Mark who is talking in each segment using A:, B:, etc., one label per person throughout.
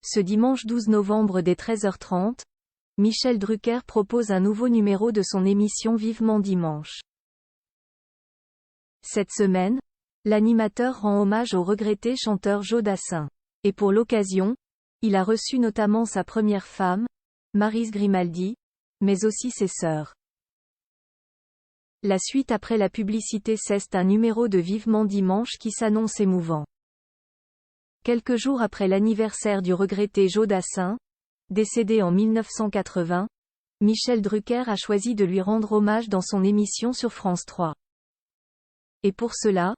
A: Ce dimanche 12 novembre dès 13h30, Michel Drucker propose un nouveau numéro de son émission Vivement Dimanche. Cette semaine, l'animateur rend hommage au regretté chanteur Joe Dassin. Et pour l'occasion, il a reçu notamment sa première femme, Maryse Grimaldi, mais aussi ses sœurs. La suite après la publicité, c'est un numéro de Vivement Dimanche qui s'annonce émouvant. Quelques jours après l'anniversaire du regretté Joe Dassin, décédé en 1980, Michel Drucker a choisi de lui rendre hommage dans son émission sur France 3. Et pour cela,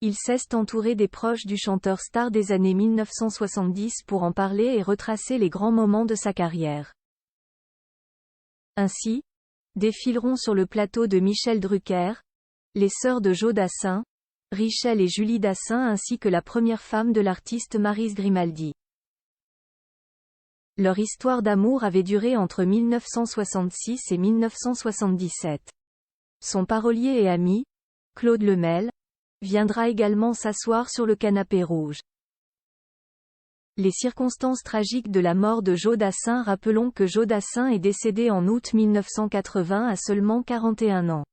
A: il s'est entouré des proches du chanteur star des années 1970 pour en parler et retracer les grands moments de sa carrière. Ainsi, défileront sur le plateau de Michel Drucker, les sœurs de Joe Dassin, Richelle et Julie Dassin ainsi que la première femme de l'artiste Maryse Grimaldi. Leur histoire d'amour avait duré entre 1966 et 1977. Son parolier et ami, Claude Lemel, viendra également s'asseoir sur le canapé rouge. Les circonstances tragiques de la mort de Joe Dassin. Rappelons que Joe Dassin est décédé en août 1980 à seulement 41 ans.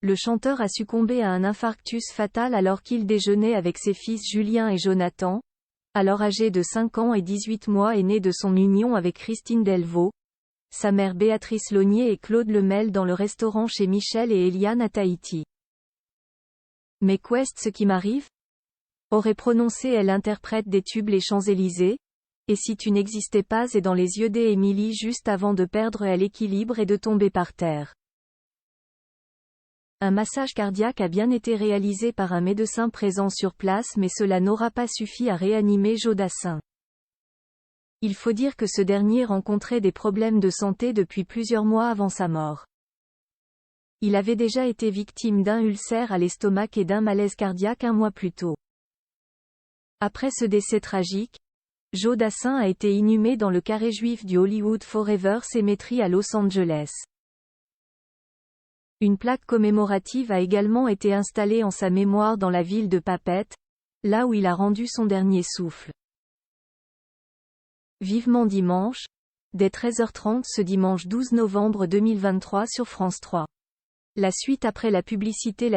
A: Le chanteur a succombé à un infarctus fatal alors qu'il déjeunait avec ses fils Julien et Jonathan, alors âgés de 5 ans et 18 mois et nés de son union avec Christine Delvaux, sa mère Béatrice Launier et Claude Lemel dans le restaurant chez Michel et Eliane à Tahiti. Mais qu'est ce qui m'arrive? Aurait prononcé elle, interprète des tubes Les Champs-Élysées, et si tu n'existais pas et dans les yeux d'Émilie juste avant de perdre l'équilibre et de tomber par terre. Un massage cardiaque a bien été réalisé par un médecin présent sur place mais cela n'aura pas suffi à réanimer Joe Dassin. Il faut dire que ce dernier rencontrait des problèmes de santé depuis plusieurs mois avant sa mort. Il avait déjà été victime d'un ulcère à l'estomac et d'un malaise cardiaque un mois plus tôt. Après ce décès tragique, Joe Dassin a été inhumé dans le carré juif du Hollywood Forever Cemetery à Los Angeles. Une plaque commémorative a également été installée en sa mémoire dans la ville de Papeete, là où il a rendu son dernier souffle. Vivement Dimanche, dès 13h30 ce dimanche 12 novembre 2023 sur France 3. La suite après la publicité.